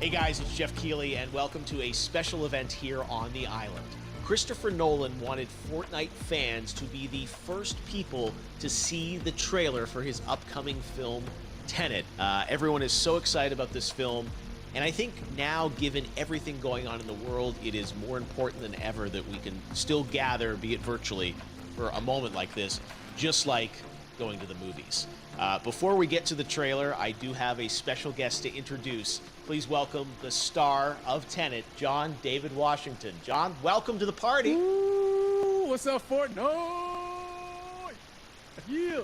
Hey guys, it's Jeff Keighley, and welcome to a special event here on the island. Christopher Nolan wanted Fortnite fans to be the first people to see the trailer for his upcoming film, Tenet. Everyone is so excited about this film, and I think now, given everything going on in the world, it is more important than ever that we can still gather, be it virtually, for a moment like this, just like going to the movies. Before we get to the trailer, I do have a special guest to introduce. Please welcome the star of Tenet, John David Washington. John, welcome to the party. Ooh, what's up, Fortnite? Yeah.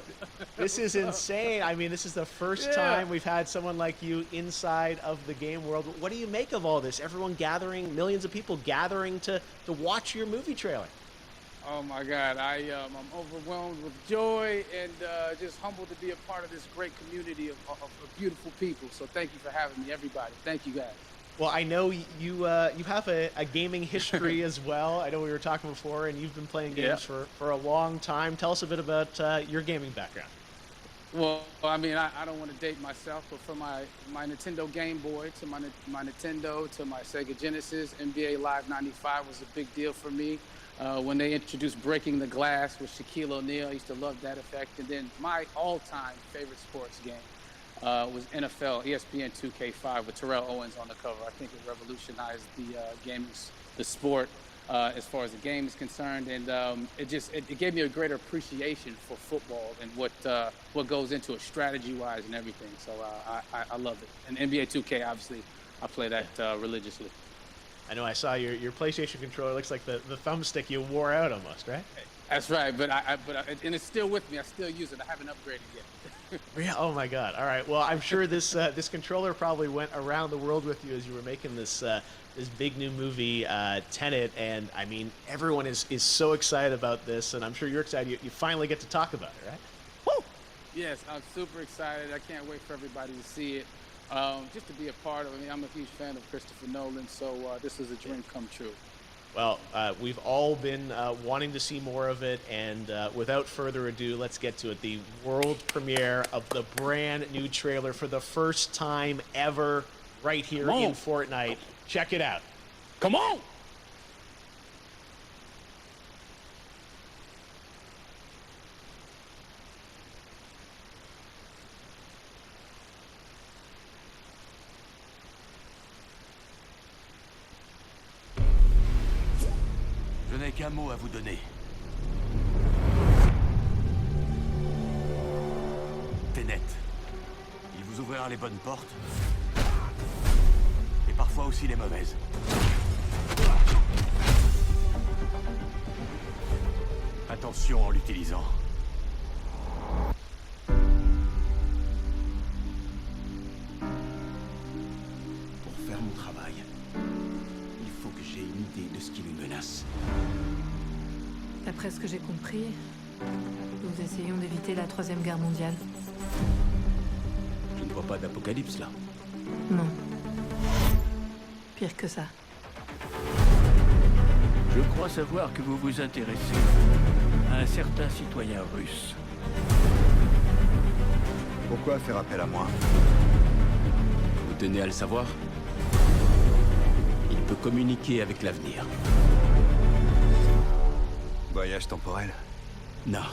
This is insane. I mean, this is the first time we've had someone like you inside of the game world. What do you make of all this? Everyone gathering, millions of people gathering to watch your movie trailer. Oh my God, I'm overwhelmed with joy and just humbled to be a part of this great community of beautiful people. So thank you for having me, everybody. Thank you, guys. Well, I know you have a gaming history as well. I know we were talking before, and you've been playing games for a long time. Tell us a bit about your gaming background. Well, I mean, I don't want to date myself, but from my Nintendo Game Boy to my Nintendo to my Sega Genesis, NBA Live 95 was a big deal for me. When they introduced Breaking the Glass with Shaquille O'Neal, I used to love that effect. And then my all-time favorite sports game was NFL ESPN 2K5 with Terrell Owens on the cover. I think it revolutionized the sport as far as the game is concerned, and it gave me a greater appreciation for football and what goes into it strategy-wise and everything. So I love it. And NBA 2K, obviously, I play that religiously. I know I saw your PlayStation controller. Looks like the thumbstick you wore out almost, right? That's right, but and it's still with me. I still use it. I haven't upgraded yet. Yeah. Oh my God. All right. Well, I'm sure this controller probably went around the world with you as you were making this big new movie, Tenet. And I mean, everyone is so excited about this, and I'm sure you're excited. You finally get to talk about it, right? Woo! Yes, I'm super excited. I can't wait for everybody to see it. Just to be a part of it. I mean, I'm a huge fan of Christopher Nolan, so this is a dream come true. Well, we've all been wanting to see more of it, and without further ado, let's get to it. The world premiere of the brand new trailer for the first time ever right here in Fortnite. Check it out. Come on! Je n'ai qu'un mot à vous donner. Tenet. Il vous ouvrira les bonnes portes. Et parfois aussi les mauvaises. Attention en l'utilisant. Pour faire mon travail, il faut que j'ai une idée de ce qui nous menace. D'après ce que j'ai compris, nous essayons d'éviter la Troisième Guerre mondiale. Je ne vois pas d'apocalypse là. Non. Pire que ça. Je crois savoir que vous vous intéressez à un certain citoyen russe. Pourquoi faire appel à moi? Vous tenez à le savoir? Il peut communiquer avec l'avenir. Voyage temporel? Non.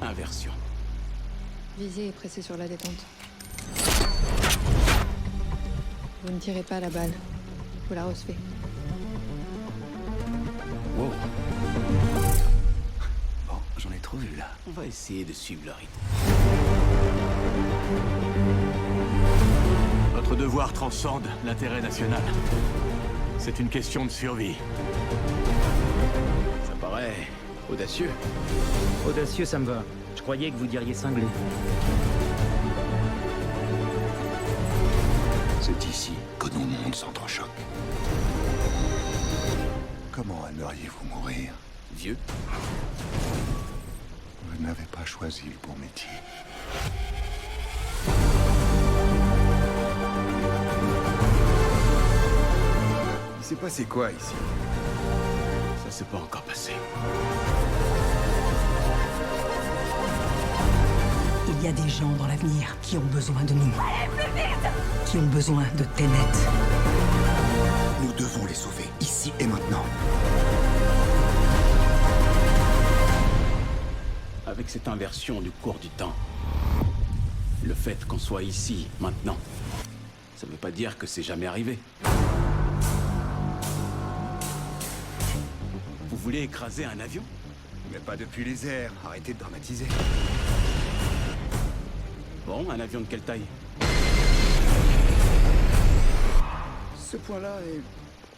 Inversion. Visez et pressez sur la détente. Vous ne tirez pas la balle. Vous la recevez. Wow. Bon, j'en ai trop vu là. On va essayer de suivre le rythme. Notre devoir transcende l'intérêt national. C'est une question de survie. Ça paraît audacieux. Audacieux, ça me va. Je croyais que vous diriez cinglé. C'est ici que nos mondes s'entrechoquent. Comment aimeriez-vous mourir? Vieux. Vous n'avez pas choisi le bon métier. Il s'est passé quoi ici? Ça s'est pas encore passé. Il y a des gens dans l'avenir qui ont besoin de nous. Allez, plus vite! Qui ont besoin de Tenet. Nous devons les sauver, ici et maintenant. Avec cette inversion du cours du temps, le fait qu'on soit ici, maintenant, ça veut pas dire que c'est jamais arrivé. Vous voulez écraser un avion? Mais pas depuis les airs, arrêtez de dramatiser. Bon, un avion de quelle taille? Ce point-là est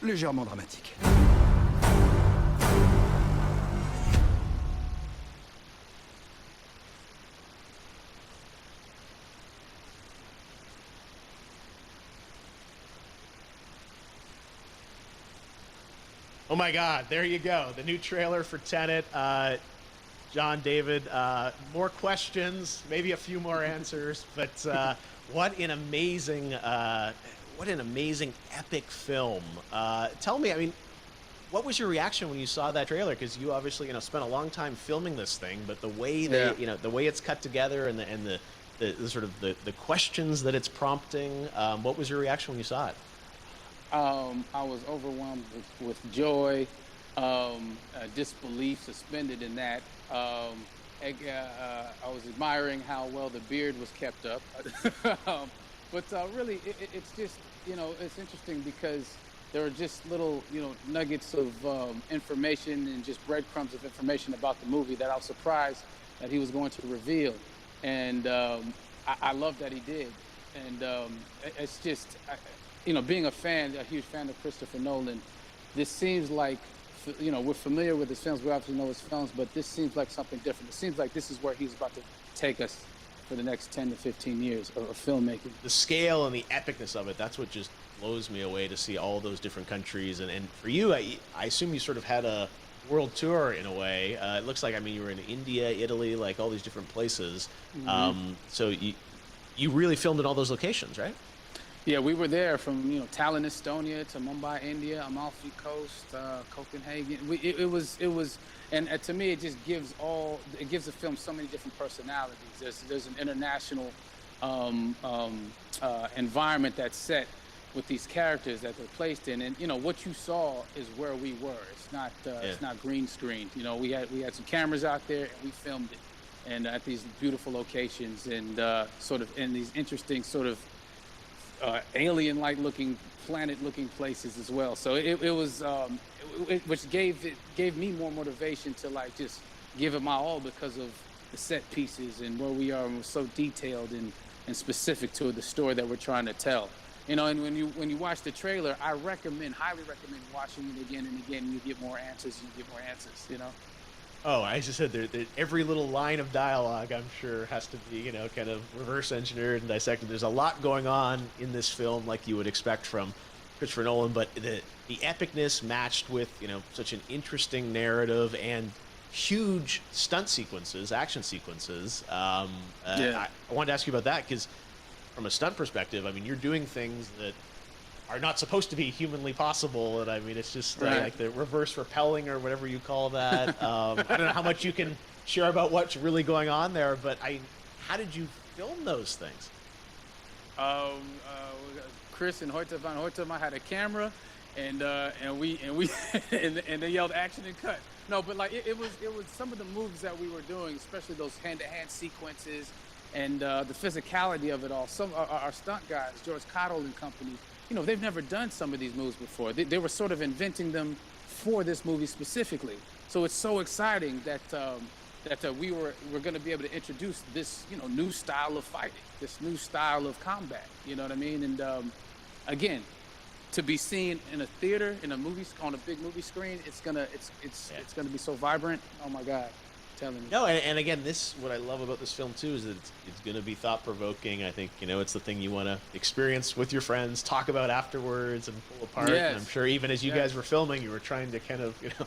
légèrement dramatique. Oh my God, there you go. The new trailer for Tenet. John, David, more questions, maybe a few more answers, but what an amazing epic film. Tell me, I mean, what was your reaction when you saw that trailer? Because you obviously, spent a long time filming this thing, but the way the way it's cut together and the sort of the questions that it's prompting, what was your reaction when you saw it? I was overwhelmed with joy, disbelief suspended in that. I was admiring how well the beard was kept up. But really, it's just, it's interesting because there are just little, nuggets of information and just breadcrumbs of information about the movie that I was surprised that he was going to reveal. And I love that he did. And it's just, being a huge fan of Christopher Nolan, this seems like, we're familiar with his films, we obviously know his films, but this seems like something different. It seems like this is where he's about to take us for the next 10 to 15 years of filmmaking. The scale and the epicness of it, that's what just blows me away, to see all those different countries. And for you, I assume you sort of had a world tour in a way. It looks like, you were in India, Italy, like all these different places. Mm-hmm. So you really filmed in all those locations, right? Yeah, we were there from Tallinn, Estonia, to Mumbai, India, Amalfi Coast, Copenhagen. It was, and to me, it just gives the film so many different personalities. There's an international environment that's set with these characters that they're placed in, and what you saw is where we were. It's not green screened. We had some cameras out there and we filmed it, and at these beautiful locations and sort of in these interesting sort of alien-like looking, planet-looking places as well. So it was, which gave me more motivation to just give it my all because of the set pieces and where we are, and we're so detailed and specific to the story that we're trying to tell. And when you watch the trailer, I highly recommend watching it again and again. And you get more answers. Oh, I just said every little line of dialogue, I'm sure, has to be, kind of reverse engineered and dissected. There's a lot going on in this film, like you would expect from Christopher Nolan, but the epicness matched with, such an interesting narrative and huge stunt sequences, action sequences. I wanted to ask you about that because from a stunt perspective, you're doing things that are not supposed to be humanly possible, and it's just like the reverse rappelling or whatever you call that. I don't know how much you can share about what's really going on there, but how did you film those things? Chris and Hoyte van Hoytema had a camera, and they yelled action and cut. No, but it was some of the moves that we were doing, especially those hand-to-hand sequences and the physicality of it all. Some our stunt guys, George Cottle and company, you know, they've never done some of these moves before. They were sort of inventing them for this movie specifically. So it's so exciting that we're going to be able to introduce this, you know, new style of fighting, this new style of combat. You know what I mean? And again, to be seen in a theater, in a movie, on a big movie screen, it's gonna be so vibrant. Oh my God, I'm telling you. No, and again, what I love about this film too is that it's going to be thought provoking. I think, you know, it's the thing you want to experience with your friends, talk about afterwards, and pull apart. Yes. And I'm sure even as you guys were filming, you were trying to kind of, you know,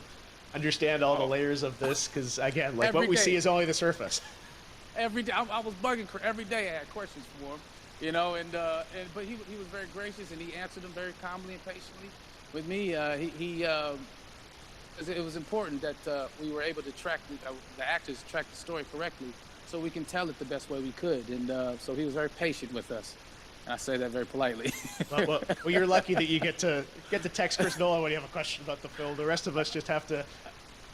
understand all the layers of this, because again, like what we see is only the surface. Every day, I was bugging every day. I had questions for him, you know, but he was very gracious, and he answered them very calmly and patiently. With me, it was important that we were able to track the actors track the story correctly, so we can tell it the best way we could. And so he was very patient with us. And I say that very politely. well, you're lucky that you get to text Chris Nolan when you have a question about the film. The rest of us just have to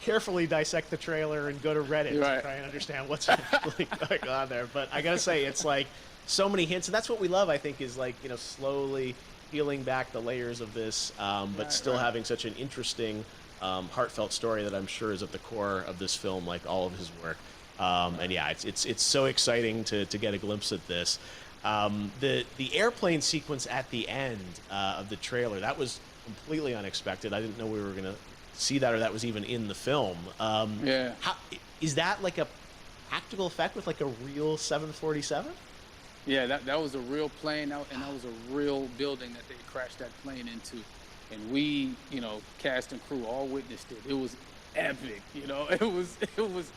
carefully dissect the trailer and go to Reddit to try and understand what's really going on there. But I gotta say, it's like so many hints, and that's what we love. I think is, like, you know, slowly peeling back the layers of this, but still having such an interesting, heartfelt story that I'm sure is at the core of this film, like all of his work. And yeah, it's so exciting to get a glimpse at this. The airplane sequence at the end of the trailer, that was completely unexpected. I didn't know we were gonna see that, or that was even in the film. Yeah. How, is that like a practical effect with like a real 747? Yeah, that was a real plane, and that was a real building that they crashed that plane into. And we, you know, cast and crew all witnessed it. It was epic, you know. It was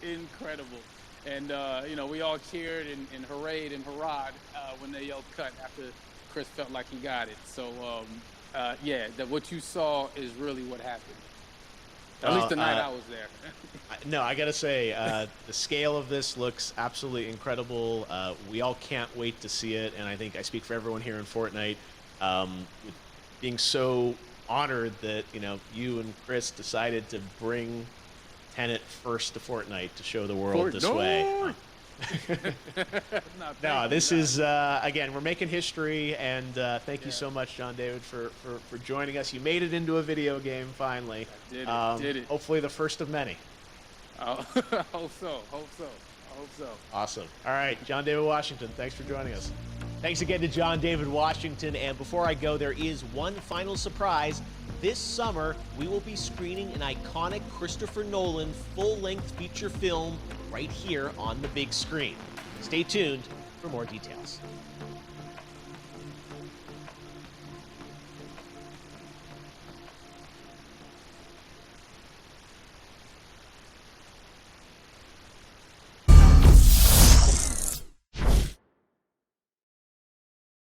incredible. And, you know, we all cheered and hurrayed and hurrahed when they yelled cut after Chris felt like he got it. So, yeah, what you saw is really what happened. At least the night I was there. No, I gotta say, the scale of this looks absolutely incredible. We all can't wait to see it, and I think I speak for everyone here in Fortnite, being so honored that, you know, you and Chris decided to bring Tenet first to Fortnite to show the world this way. No, this is again, we're making history, and thank you so much, John David, for joining us. You made it into a video game finally. I did it. Hopefully the first of many. Hope so. Awesome. All right, John David Washington, thanks for joining us. Thanks again to John David Washington. And before I go, there is one final surprise. This summer, we will be screening an iconic Christopher Nolan full-length feature film right here on the big screen. Stay tuned for more details.